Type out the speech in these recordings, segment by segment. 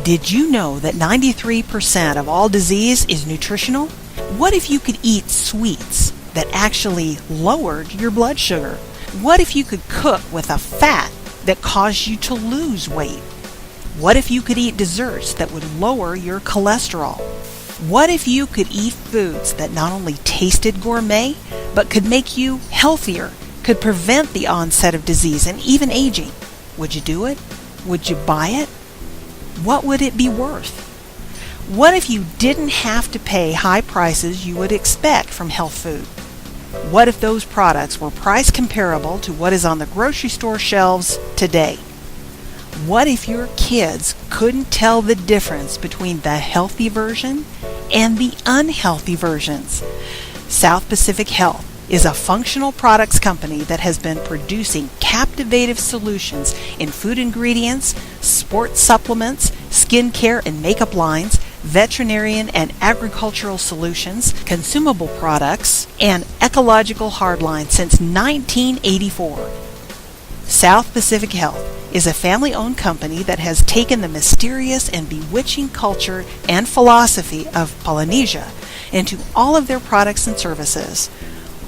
Did you know that 93% of all disease is nutritional? What if you could eat sweets that actually lowered your blood sugar? What if you could cook with a fat that caused you to lose weight? What if you could eat desserts that would lower your cholesterol? What if you could eat foods that not only tasted gourmet, but could make you healthier, could prevent the onset of disease and even aging? Would you do it? Would you buy it? What would it be worth? What if you didn't have to pay high prices you would expect from health food? What if those products were price comparable to what is on the grocery store shelves today? What if your kids couldn't tell the difference between the healthy version and the unhealthy versions? South Pacific Health is a functional products company that has been producing captivative solutions in food ingredients, sports supplements, skincare and makeup lines, veterinarian and agricultural solutions, consumable products, and ecological hardlines since 1984. South Pacific Health is a family-owned company that has taken the mysterious and bewitching culture and philosophy of Polynesia into all of their products and services.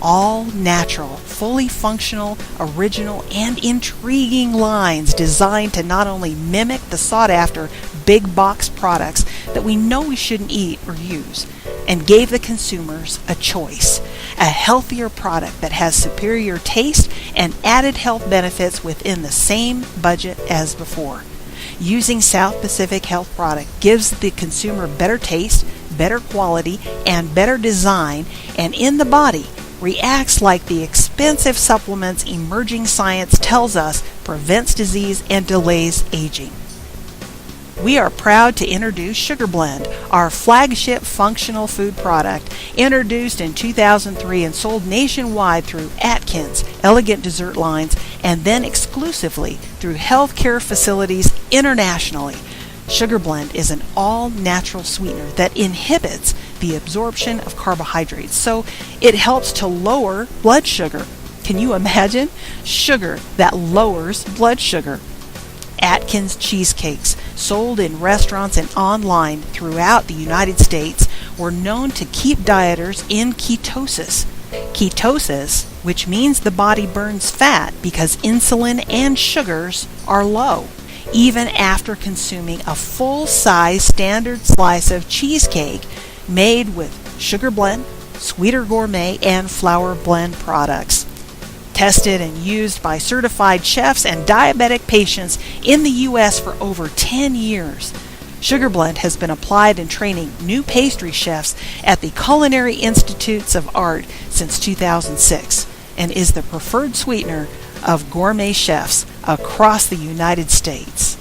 All natural, fully functional, original, and intriguing lines designed to not only mimic the sought-after big box products that we know we shouldn't eat or use, and gave the consumers a choice, a healthier product that has superior taste and added health benefits within the same budget as before. Using South Pacific Health product gives the consumer better taste, better quality, and better design, and in the body reacts like the expensive supplements emerging science tells us prevents disease and delays aging. We are proud to introduce Sugar Blend, our flagship functional food product, introduced in 2003 and sold nationwide through Atkins, Elegant Dessert lines, and then exclusively through healthcare facilities internationally. Sugar Blend is an all-natural sweetener that inhibits the absorption of carbohydrates, so it helps to lower blood sugar. Can you imagine? Sugar that lowers blood sugar. Atkins cheesecakes, sold in restaurants and online throughout the United States, were known to keep dieters in ketosis. Ketosis, which means the body burns fat because insulin and sugars are low, even after consuming a full-size standard slice of cheesecake made with Sugar Blend, Sweeter Gourmet, and Flour Blend products. Tested and used by certified chefs and diabetic patients in the U.S. for over 10 years. Sugar Blend has been applied in training new pastry chefs at the Culinary Institutes of Art since 2006 and is the preferred sweetener of gourmet chefs across the United States.